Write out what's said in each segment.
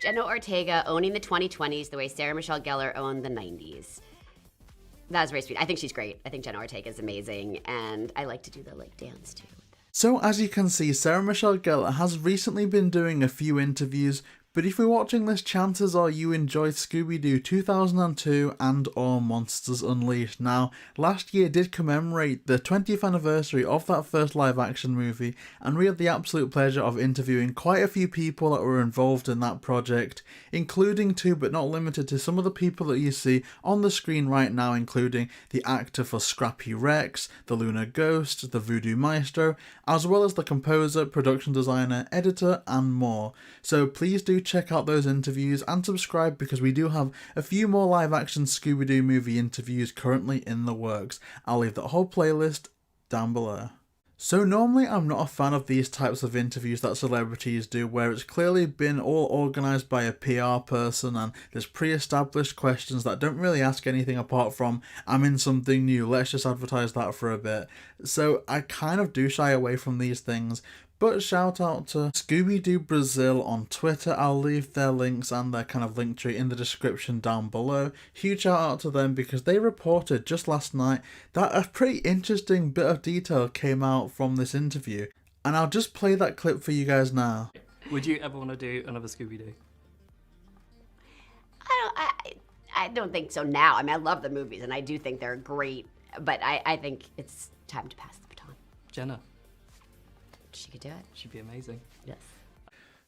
Jenna Ortega owning the 2020s the way Sarah Michelle Gellar owned the 90s. That was very sweet. I think she's great. I think Jenna Ortega is amazing, and I like to do the dance too. So as you can see, Sarah Michelle Gellar has recently been doing a few interviews, but if you're watching this, chances are you enjoyed Scooby-Doo 2002 and or Monsters Unleashed. Now, last year did commemorate the 20th anniversary of that first live-action movie, and we had the absolute pleasure of interviewing quite a few people that were involved in that project, including to, but not limited to, some of the people that you see on the screen right now, including the actor for Scrappy Rex, the Lunar Ghost, the Voodoo Maestro, as well as the composer, production designer, editor, and more. So please do check out those interviews and subscribe, because we do have a few more live action Scooby-Doo movie interviews currently in the works. I'll leave the whole playlist down below. So normally I'm not a fan of these types of interviews that celebrities do, where it's clearly been all organised by a PR person and there's pre-established questions that don't really ask anything apart from, I'm in something new, let's just advertise that for a bit. So I kind of do shy away from these things. But shout out to Scooby-Doo Brazil on Twitter. I'll leave their links and their kind of link tree in the description down below. Huge shout out to them, because they reported just last night that a pretty interesting bit of detail came out from this interview. And I'll just play that clip for you guys now. Would you ever want to do another Scooby-Doo? I don't think so now. I mean, I love the movies, and I do think they're great, but I think it's time to pass the baton. Jenna. She could do it. She'd be amazing. Yes.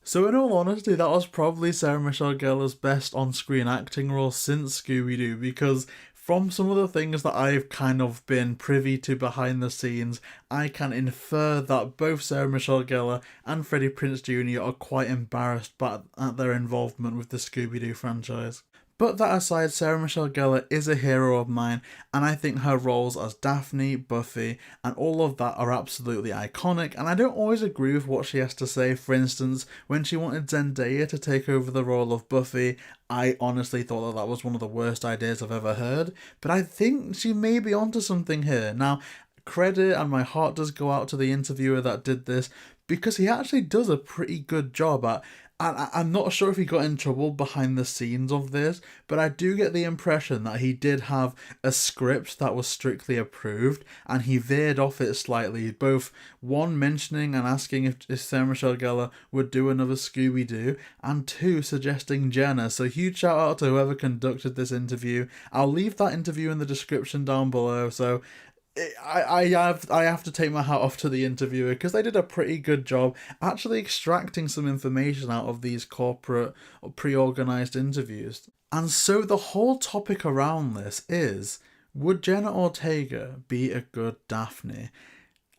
So in all honesty, that was probably Sarah Michelle Gellar's best on-screen acting role since Scooby-Doo, because from some of the things that I've kind of been privy to behind the scenes, I can infer that both Sarah Michelle Gellar and Freddie Prinze Jr. are quite embarrassed at their involvement with the Scooby-Doo franchise. But that aside, Sarah Michelle Gellar is a hero of mine, and I think her roles as Daphne, Buffy, and all of that are absolutely iconic, and I don't always agree with what she has to say. For instance, when she wanted Zendaya to take over the role of Buffy, I honestly thought that was one of the worst ideas I've ever heard, but I think she may be onto something here. Now, credit and my heart does go out to the interviewer that did this, because he actually does a pretty good job at, and I'm not sure if he got in trouble behind the scenes of this, but I do get the impression that he did have a script that was strictly approved, and he veered off it slightly, both one, mentioning and asking if Sarah Michelle Gellar would do another Scooby-Doo, and two, suggesting Jenna. So huge shout out to whoever conducted this interview. I'll leave that interview in the description down below, so I have to take my hat off to the interviewer, because they did a pretty good job actually extracting some information out of these corporate or pre-organised interviews. And so the whole topic around this is, would Jenna Ortega be a good Daphne?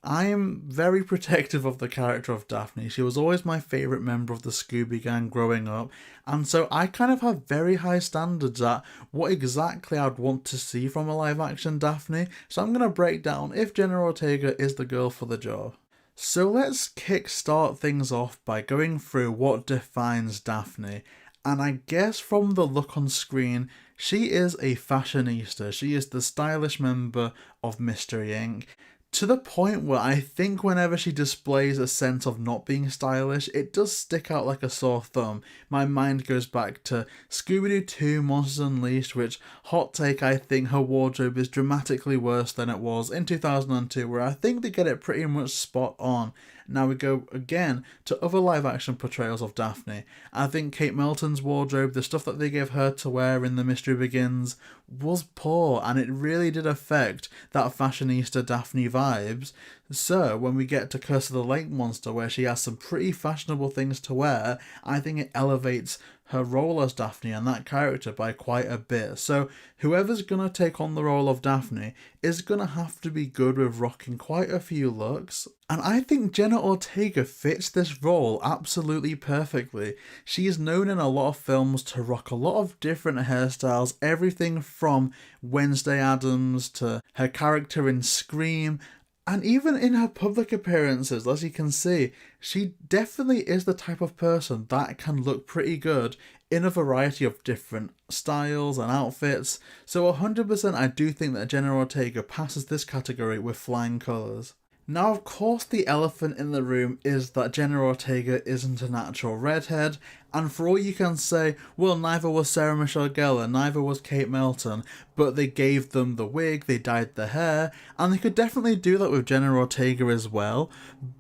I am very protective of the character of Daphne. She was always my favourite member of the Scooby Gang growing up, and so I kind of have very high standards at what exactly I'd want to see from a live action Daphne, so I'm going to break down if Jenna Ortega is the girl for the job. So let's kickstart things off by going through what defines Daphne, and I guess from the look on screen, she is a fashionista. She is the stylish member of Mystery Inc., to the point where I think whenever she displays a sense of not being stylish, it does stick out like a sore thumb. My mind goes back to Scooby-Doo 2 Monsters Unleashed, which, hot take, I think her wardrobe is dramatically worse than it was in 2002, where I think they get it pretty much spot on. Now we go again to other live action portrayals of Daphne. I think Kate Melton's wardrobe, the stuff that they gave her to wear in The Mystery Begins, was poor, and it really did affect that fashionista Daphne vibes. So when we get to Curse of the Lake Monster, where she has some pretty fashionable things to wear, I think it elevates her role as Daphne and that character by quite a bit. So whoever's going to take on the role of Daphne is going to have to be good with rocking quite a few looks. And I think Jenna Ortega fits this role absolutely perfectly. She is known in a lot of films to rock a lot of different hairstyles, everything from Wednesday Addams to her character in Scream, and even in her public appearances, as you can see, she definitely is the type of person that can look pretty good in a variety of different styles and outfits. So 100% I do think that Jenna Ortega passes this category with flying colours. Now, of course, the elephant in the room is that Jenna Ortega isn't a natural redhead, And for all you can say, well, neither was Sarah Michelle Gellar, neither was Kate Melton, but they gave them the wig, they dyed the hair, and they could definitely do that with Jenna Ortega as well.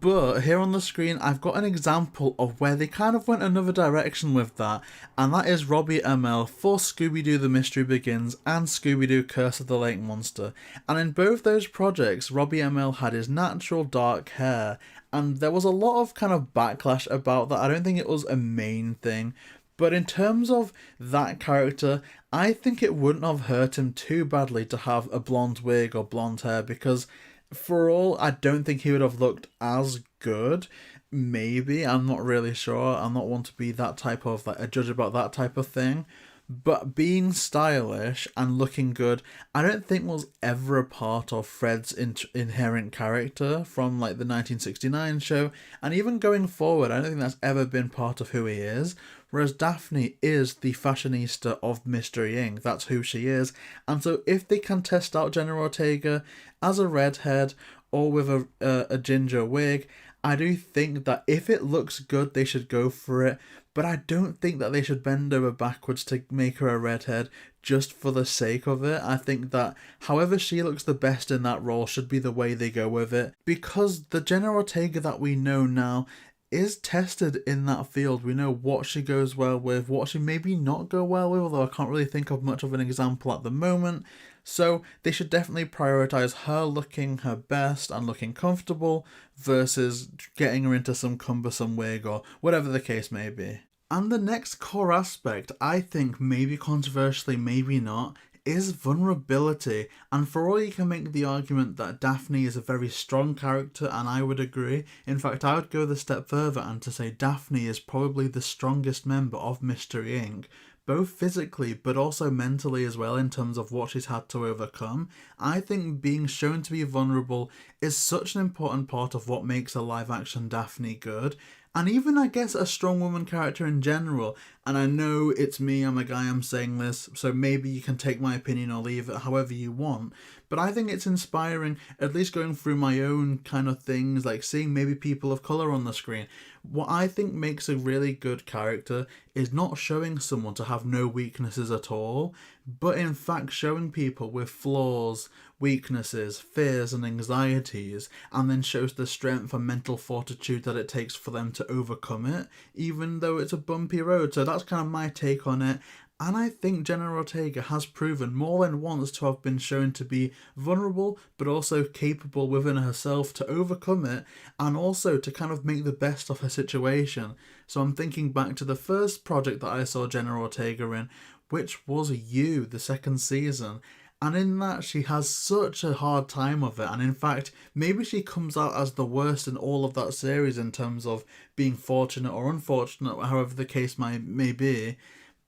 But here on the screen, I've got an example of where they kind of went another direction with that, and that is Robbie Amell for Scooby-Doo The Mystery Begins and Scooby-Doo Curse of the Lake Monster. And in both those projects, Robbie Amell had his natural dark hair, and there was a lot of kind of backlash about that. I don't think it was a main thing. But in terms of that character, I think it wouldn't have hurt him too badly to have a blonde wig or blonde hair, because for all, I don't think he would have looked as good. Maybe, I'm not really sure. I'm not one to be that type of, like, a judge about that type of thing. But being stylish and looking good, I don't think was ever a part of Fred's inherent character from like the 1969 show, and even going forward, I don't think that's ever been part of who he is. Whereas Daphne is the fashionista of Mystery Inc. That's who she is. And so if they can test out Jenna Ortega as a redhead or with a ginger wig, I do think that if it looks good, they should go for it. But I don't think that they should bend over backwards to make her a redhead just for the sake of it. I think that however she looks the best in that role should be the way they go with it. Because the Jenna Ortega that we know now is tested in that field. We know what she goes well with, what she maybe not go well with, although I can't really think of much of an example at the moment. So they should definitely prioritise her looking her best and looking comfortable versus getting her into some cumbersome wig or whatever the case may be. And the next core aspect, I think, maybe controversially, maybe not, is vulnerability. And for all you can make the argument that Daphne is a very strong character, and I would agree. In fact, I would go the step further and to say Daphne is probably the strongest member of Mystery Inc., both physically but also mentally as well, in terms of what she's had to overcome. I think being shown to be vulnerable is such an important part of what makes a live action Daphne good. And even, I guess, a strong woman character in general. And I know it's me, I'm a guy, I'm saying this, so maybe you can take my opinion or leave it however you want. But I think it's inspiring, at least going through my own kind of things, like seeing maybe people of colour on the screen. What I think makes a really good character is not showing someone to have no weaknesses at all, but in fact showing people with flaws, weaknesses, fears and anxieties, and then shows the strength and mental fortitude that it takes for them to overcome it, even though it's a bumpy road. So that's kind of my take on it. And I think Jenna Ortega has proven more than once to have been shown to be vulnerable, but also capable within herself to overcome it, and also to kind of make the best of her situation. So I'm thinking back to the first project that I saw Jenna Ortega in, which was You, the second season. And in that, she has such a hard time of it. And in fact, maybe she comes out as the worst in all of that series in terms of being fortunate or unfortunate, however the case may be.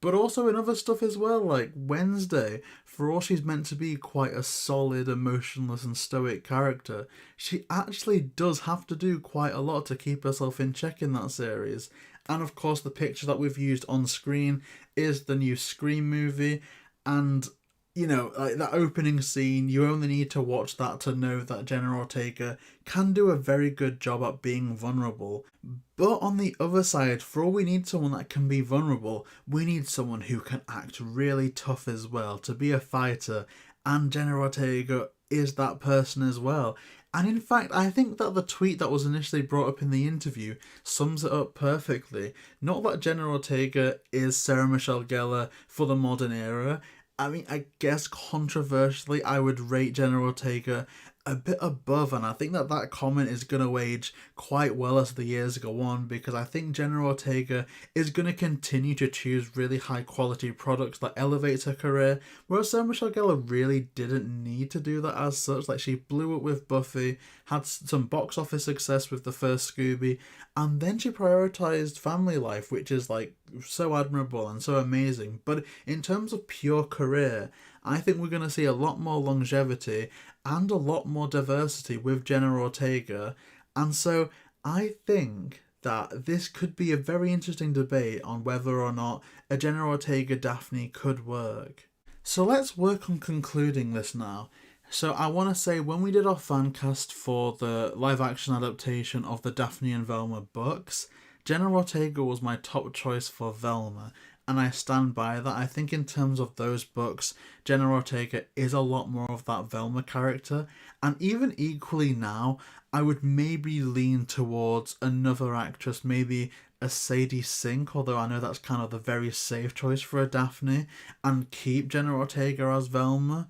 But also in other stuff as well, like Wednesday, for all she's meant to be quite a solid, emotionless and stoic character, she actually does have to do quite a lot to keep herself in check in that series. And of course the picture that we've used on screen is the new Scream movie, and you know, like that opening scene, you only need to watch that to know that Jenna Ortega can do a very good job at being vulnerable. But on the other side, for all we need someone that can be vulnerable, we need someone who can act really tough as well, to be a fighter, and Jenna Ortega is that person as well. And in fact, I think that the tweet that was initially brought up in the interview sums it up perfectly. Not that Jenna Ortega is Sarah Michelle Gellar for the modern era. I mean, I guess controversially, I would rate Jenna Ortega a bit above, and I think that that comment is going to age quite well as the years go on, because I think Jenna Ortega is going to continue to choose really high quality products that elevates her career, whereas Sarah Michelle Gellar really didn't need to do that as such. Like, she blew up with Buffy, had some box office success with the first Scooby, and then she prioritized family life, which is like so admirable and so amazing. But in terms of pure career, I think we're going to see a lot more longevity and a lot more diversity with Jenna Ortega. And so I think that this could be a very interesting debate on whether or not a Jenna Ortega Daphne could work. So let's work on concluding this now. So I want to say, when we did our fan cast for the live action adaptation of the Daphne and Velma books, Jenna Ortega was my top choice for Velma, and I stand by that. I think in terms of those books, Jenna Ortega is a lot more of that Velma character, and even equally now, I would maybe lean towards another actress, maybe a Sadie Sink, although I know that's kind of the very safe choice for a Daphne, and keep Jenna Ortega as Velma.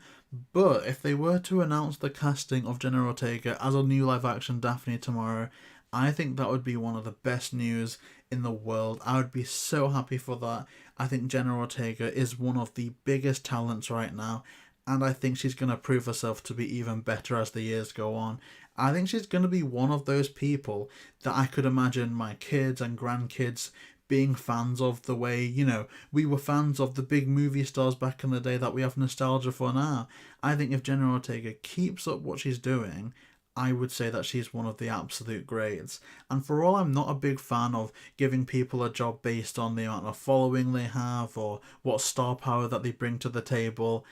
But if they were to announce the casting of Jenna Ortega as a new live action Daphne tomorrow, I think that would be one of the best news in the world. I would be so happy for that. I think Jenna Ortega is one of the biggest talents right now, and I think she's going to prove herself to be even better as the years go on. I think she's going to be one of those people that I could imagine my kids and grandkids being fans of, the way, you know, we were fans of the big movie stars back in the day that we have nostalgia for now. I think if Jenna Ortega keeps up what she's doing, I would say that she's one of the absolute greats. And for all I'm not a big fan of giving people a job based on the amount of following they have or what star power that they bring to the table,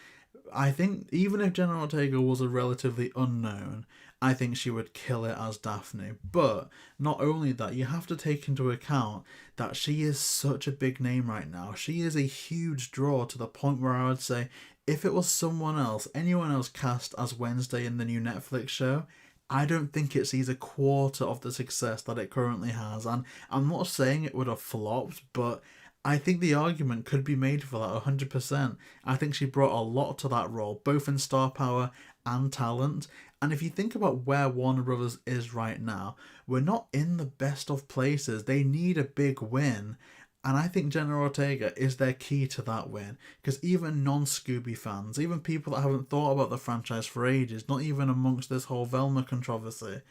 I think even if Jenna Ortega was a relatively unknown, I think she would kill it as Daphne. But not only that, you have to take into account that she is such a big name right now. She is a huge draw, to the point where I would say if it was someone else, anyone else cast as Wednesday in the new Netflix show, I don't think it sees a quarter of the success that it currently has. And I'm not saying it would have flopped, but I think the argument could be made for that 100%. I think she brought a lot to that role, both in star power and talent. And if you think about where Warner Brothers is right now, we're not in the best of places. They need a big win. And I think Jenna Ortega is their key to that win. Because even non-Scooby fans, even people that haven't thought about the franchise for ages, not even amongst this whole Velma controversy,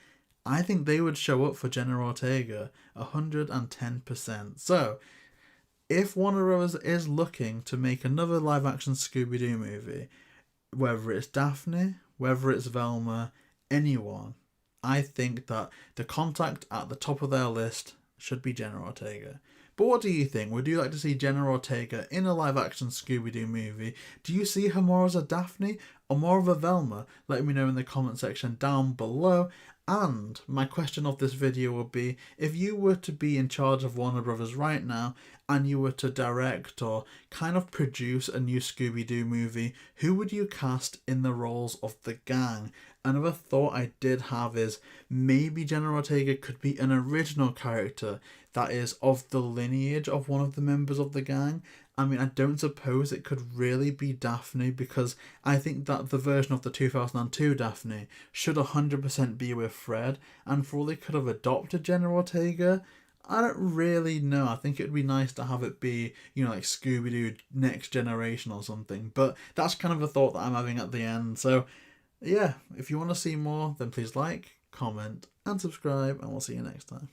I think they would show up for Jenna Ortega 110%. So, if Warner Brothers is looking to make another live-action Scooby-Doo movie, whether it's Daphne, whether it's Velma, anyone, I think that the contact at the top of their list should be Jenna Ortega. But what do you think? Would you like to see Jenna Ortega in a live-action Scooby-Doo movie? Do you see her more as a Daphne or more of a Velma? Let me know in the comment section down below. And my question of this video would be, if you were to be in charge of Warner Brothers right now and you were to direct or kind of produce a new Scooby-Doo movie, who would you cast in the roles of the gang? Another thought I did have is maybe Jenna Ortega could be an original character that is of the lineage of one of the members of the gang. I mean, I don't suppose it could really be Daphne, because I think that the version of the 2002 Daphne should 100% be with Fred, and for all they could have adopted Jenna Ortega, I don't really know. I think it would be nice to have it be, you know, like Scooby-Doo Next Generation or something, but that's kind of a thought that I'm having at the end. So yeah, if you want to see more, then please like, comment, and subscribe, and we'll see you next time.